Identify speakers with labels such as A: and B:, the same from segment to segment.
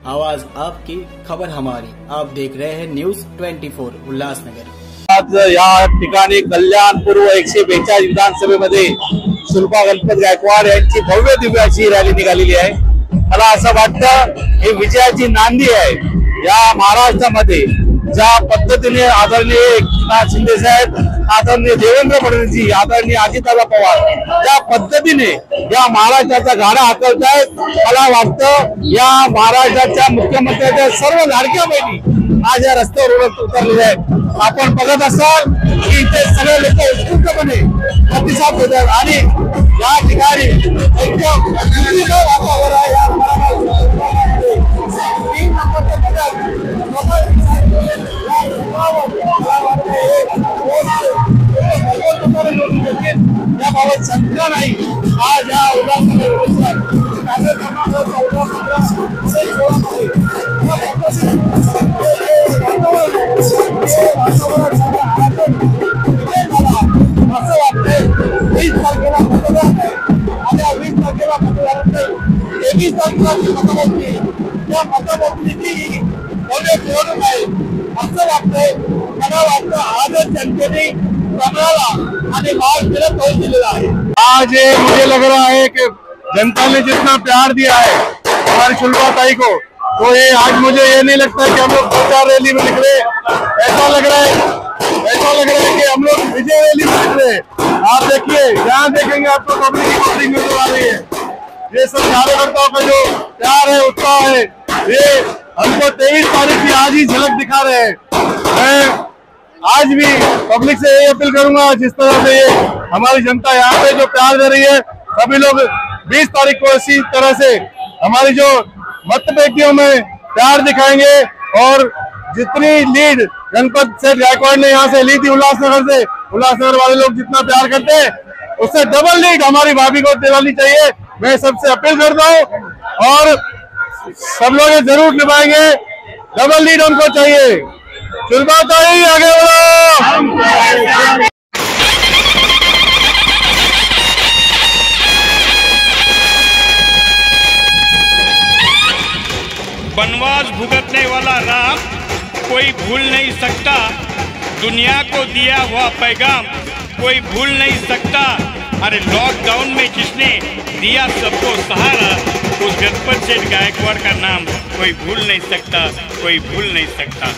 A: आवाज आपकी, खबर हमारी। आप देख रहे हैं न्यूज 24 उल्हासनगर।
B: आज या ठिकाणी कल्याण पूर्व 142 विधानसभेमध्ये सुलभा गणपत गायकवाड यांची भव्य दिव्य अशी रॅली निघालेली आहे। मला असं वाटतं ही विजयाची नांदी आहे। या महाराष्ट्रामध्ये ज्या पद्धतीने आदरणीय एकनाथ शिंदे साहेब, आदरणीय देवेंद्र फडणवीस, आदरणीय अजितदादा पवार ज्या पद्धतीने या महाराष्ट्राचा गाडा हाकलतायत, मला वाटतं या महाराष्ट्राच्या मुख्यमंत्र्यांच्या सर्व लाडक्या बहिणी आज या रस्त्यावर उतरलेल्या आहेत। आपण बघत असाल की इथे सगळे लोक उत्स्फूर्तपणे प्रतिसाद देतात आणि या ठिकाणी एकदम वातावरण आहे। याबाबत शंका नाही। आज या असं वाटतंय 20 तारखेला मतदान आहे आणि 20 तारखेला मतदानानंतर 23 तारखेला मतमोजणी, या मतमोजणीची भव्य निवडणूक आहे असं वाटतंय। मला वाटतं आजच जनतेने कमळाला आणि महाराष्ट्राला तोल दिलेला आहे। आज ये मुझे लग रहा है कि जनता ने जितना प्यार दिया है हमारी सुलभा ताई को, तो ये आज मुझे ये नहीं लगता कि हम लोग प्रचार रैली में निकले। ऐसा लग रहा है कि हम लोग विजय रैली में निकले। आप देखिए, जहाँ देखेंगे आपको पब्लिक नजर आ रही है। ये सब कार्यकर्ताओं का जो प्यार है, उत्साह है, ये हमको 23 तारीख की आज ही झलक दिखा रहे हैं। मैं आज भी पब्लिक से यही अपील करूंगा, जिस तरह से ये हमारी जनता यहाँ पे जो प्यार दे रही है, सभी लोग 20 तारीख को इसी तरह से हमारी जो मतपेटियों में प्यार दिखाएंगे और जितनी लीड गणपत सेठ गायकवाड़ ने यहाँ से ली थी उल्लासनगर से, उल्लासनगर वाले लोग जितना प्यार करते हैं उससे डबल लीड हमारी भाभी को दिलानी चाहिए। मैं सबसे अपील करता हूँ और सब लोग ये जरूर निभाएंगे। डबल लीड हमको चाहिए। सुलभा ताई आगे बढ़ो।
C: वनवास भुगतने वाला राम कोई भूल नहीं सकता, दुनिया को दिया हुआ पैगाम कोई भूल नहीं सकता। अरे लॉकडाउन में जिसने दिया सबको सहारा, उस गणपत सेठ गायकवाड़ का नाम कोई भूल नहीं सकता, कोई भूल नहीं सकता।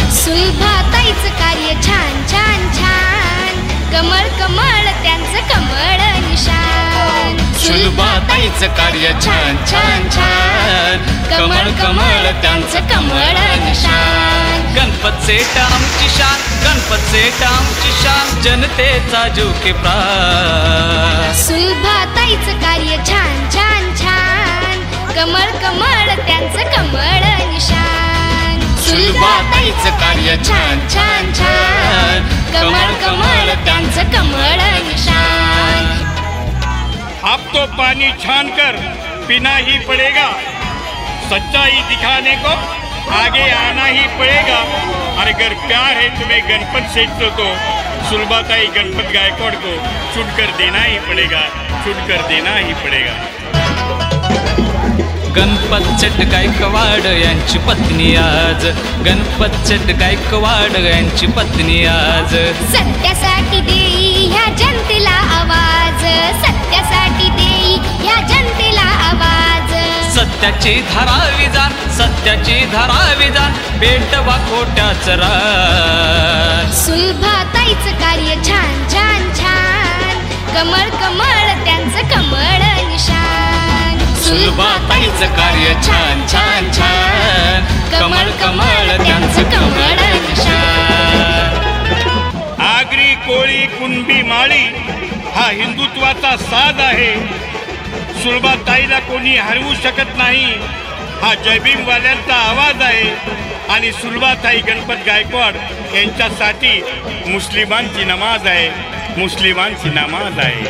D: सुलभा ताईचं कार्य छान छान छान, कमळ कमळ त्यांचं कमळ निशान।
E: सुलभा ताईचं कार्य छान छान छान, कमळ कमळ त्यांचं कमळ निशान। गणपत सेठ आमची शान, गणपत सेठ आमची शान, जनतेचा जीव के प्राण।
D: सुलभा ताईचं कार्य छान छान छान, कमळ कमळ त्यांचं कमळ निशान।
E: सुलभा ताईचं कार्य छान छान छान, कमळ कमळ त्यांचं कमळ निशान।
C: अब तो पानी छान कर पीना ही पड़ेगा, सच्चाई दिखाने को आगे आना ही पड़ेगा। और अगर प्यार है तुम्हें गणपत सेठ तो सुलभा ताई गणपत गायकवाड़ को छूट कर देना ही पड़ेगा, छूट कर देना ही पड़ेगा।
E: गणपत सेठ गायकवाड यांची पत्नी आज, गणपत सेठ गायकवाड यांची पत्नी आज।
D: सत्यासाठी देई ह्या जनतेला आवाज, सत्यासाठी देई ह्या जनतेला आवाज।
E: सत्याची धारावी जाण, सत्याची धारावी जाण, पेटवा खोट्याच रान।
D: सुलभा ताईचं कार्य छान छान छान, कमळ कमळ त्यांचं कमळ निशान।
E: सुलभा ताईचं कार्य छान छान छान, कमळ कमळ त्यांचं कमळ निशान।
C: आगरी कोळी कुणबी माळी हा हिंदुत्वाचा साज आहे। सुलभा ताईला कोणी हरवू शकत नाही, हा जयभीमवाल्यांचा आवाज आहे आणि सुलभाताई गणपत गायकवाड यांच्यासाठी मुस्लिमांची नमाज आहे, मुस्लिमांची नमाज आहे.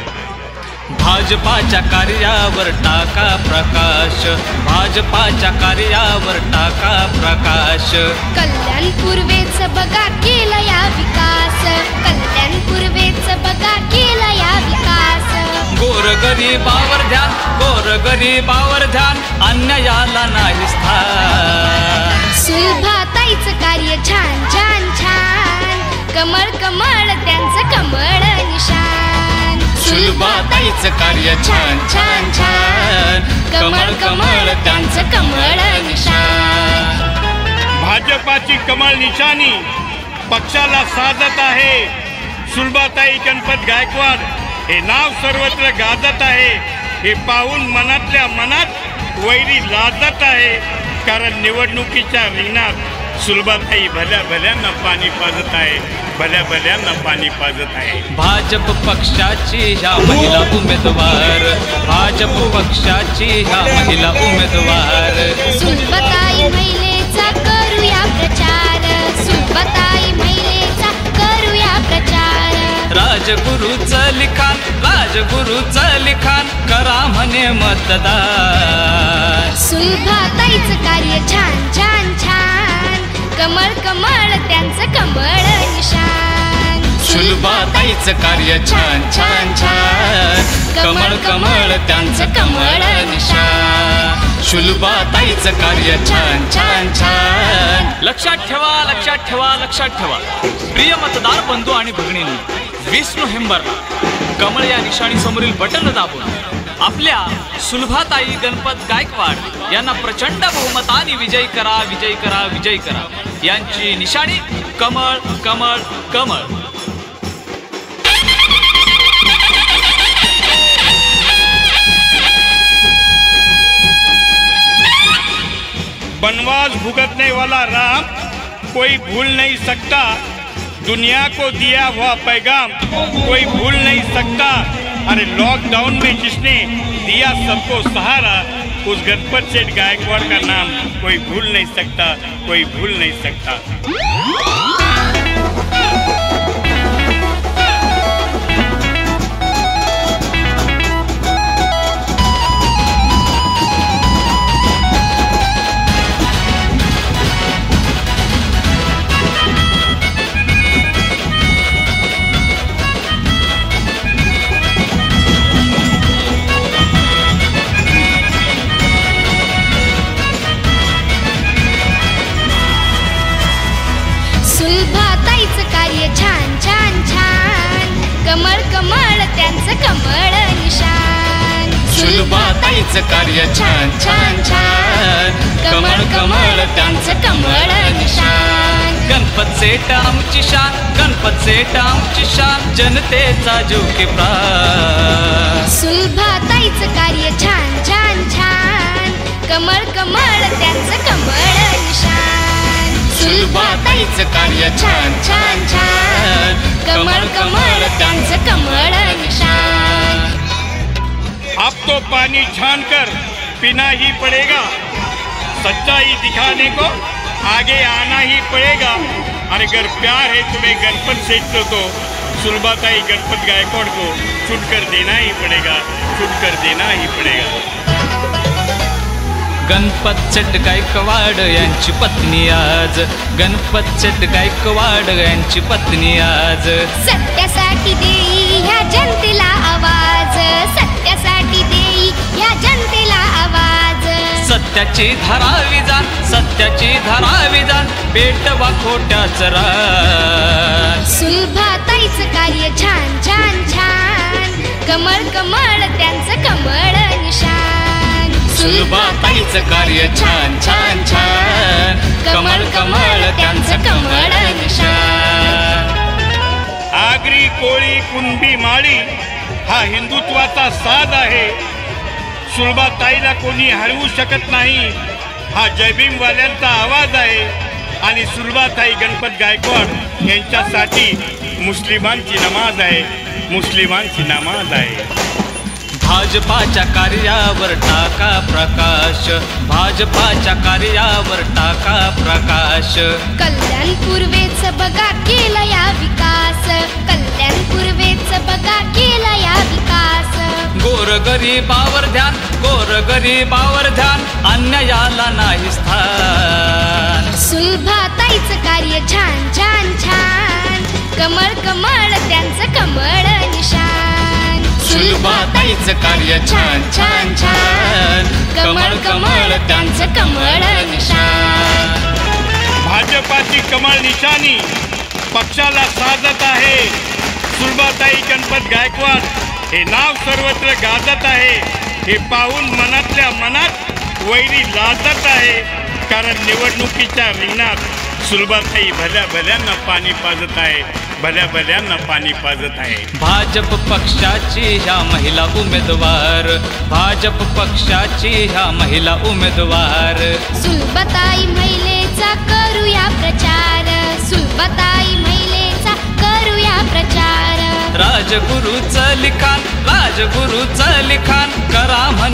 E: भाजपाच्या कार्यावर टाका प्रकाश, भाजपाच्या कार्यावर टाका प्रकाश.
D: कल्याण पूर्वेच बघा केला या विकास, कल्याण पूर्वेच बघा केला या विकास.
E: गोरगरीबावर ध्यान, गोरगरीबावर ध्यान, अन्यायाला नाही स्थान.
D: सुलभाताईचं कार्य छान छान छान, कमळ कमळ त्यांचं कमळ निशान.
E: सुलभाताईचं कार्य छान छान छान, कमळ कमळ त्यांचं कमळ निशान.
C: भाजपाची कमळ निशाणी पक्षाला साधत आहे. सुलभाताई गणपत गायकवाड हे नाव सर्वत्र गाजत आहे. हे पाहून मनातल्या मनात वैरी लाजत आहे. कारण निवडणुकीच्या रिंगणात सुलभाताई भल्या भल्यांना पाणी पाजत आहे, भल्या भल्यांना पाणी पाजत आहे.
E: भाजप पक्षाची ह्या महिला उमेदवार, भाजप पक्षाची ह्या महिला उमेदवार.
D: सुलभाताई महिलेचा करूया प्रचार, सुलभाताई महिलेचा करूया प्रचार.
E: राजगुरूचं लिखाण, राजगुरूचं लिखाण, करा म्हणे मतदान.
D: सुलभाताईचं कार्य छान छान छान, कमळ कमळ त्यांचं कमळ निशान.
E: सुलभाताईचं कार्य छान छान छान, कमळ कमळ त्यांचं कमळ निशान. सुलभाताईचं कार्य छान छान छान. लक्षात ठेवा, लक्षात ठेवा, लक्षात ठेवा. प्रिय मतदार बंधू आणि भगिनींनो, 20 नोव्हेंबरला कमळ या निशाणी समोरील बटन दाबून आपल्या सुलभाताई गणपत गायकवाड यांना प्रचंड बहुमताने विजयी करा, विजयी करा, विजयी करा. यांची निशाणी कमळ कमळ कमळ.
C: बनवास भुगतने वाला राम कोई भूल नहीं सकता, दुनिया को दिया हुआ पैगाम कोई भूल नहीं सकता. अरे लॉकडाउन में जिसने दिया सबको सहारा, उस गणपत सेठ गायकवाड़ का नाम कोई भूल नहीं सकता, कोई भूल नहीं सकता.
D: सुलभाताईचं कार्य छान छान छान, कमळ कमळ त्यांचं कमळ निशान.
E: सुलभाताईचं कार्य छान छान छान, कमळ कमळ त्यांचं कमळ निशान. गणपत सेठ आमची शान, गणपत सेठ आमची शान, जनतेचा जीव की प्राण.
D: सुलभाताईचं कार्य छान छान छान, कमळ कमळ त्यांचं कमळ निशान.
E: सुलभाताईचं कार्य छान छान छान, कमळ कमळ त्यांचं कमळ निशान.
C: अब तो पानी छान कर पीना ही पड़ेगा, सच्चाई दिखाने को आगे आना ही पड़ेगा. और अगर प्यार है तुम्हें गणपत सेठ तो सुलभाताई गणपत गायकवाड़ को छूट कर देना ही पड़ेगा, छूट कर देना ही पड़ेगा.
E: गणपत सेठ गायकवाड यांची पत्नी आज, गणपत सेठ गायकवाड यांची पत्नी आज.
D: सत्यासाठी देई ह्या जनतेला आवाज, सत्यासाठी देई ह्या जनतेला आवाज.
E: सत्याची धारावी जाण, सत्याची धारावी जाण, पेटवा खोट्याचं रान.
D: सुलभाताईचं कार्य छान छान छान, कमळ कमळ त्यांचं कमळ निशान.
E: सुलभाताईचं कार्य छान छान छान, कमळ कमळ त्यांचं कमळ निशान.
C: आगरी कोळी कुणबी माळी हा हिंदुत्वाचा साज आहे. सुलभाताईला कोणी हरवू शकत नाही. हा जयभीमवाल्यांचा आवाज आहे आणि सुलभाताई गणपत गायकवाड यांच्यासाठी मुस्लिमांची नमाज आहे, मुस्लिमांची नमाज आहे.
E: भाजपाच्या कार्यावर टाका प्रकाश, भाजपाच्या कार्यावर टाका प्रकाश.
D: कल्याण पूर्वेच बघा केला या विकास, कल्याण पूर्वेच बघा केला या विकास.
E: गोरगरीबावर ध्यान, गोरगरीबावर ध्यान, अन्यायाला नाही स्थान.
D: सुलभाताईचं कार्य छान छान छान, कमळ कमळ त्यांचं कमळ निशान.
E: सुलभाताईचं कार्य छान छान छान, कमळ कमळ त्यांचं कमळ निशान.
C: भाजपाची कमळ निशाणी पक्षाला साजत आहे. सुलभाताई गणपत गायकवाड हे नाव सर्वत्र गाजत आहे. हे पाहून मनातल्या मनात वैरी लाजत आहे. कारण निवडणुकीच्या रिंगणात सुलभाताई भल्या भल्यांना पाणी पाजत आहे, भल्या भल्यांना पाणी पाजत आहे.
E: भाजप पक्षाची ह्या महिला उमेदवार, भाजप पक्षाची ह्या महिला उमेदवार.
D: सुलभाताई महिलेचा करूया प्रचार, सुलभाताई महिलेचा करूया प्रचार.
E: राजगुरूचं लिखाण, राजगुरूचं लिखाण करा.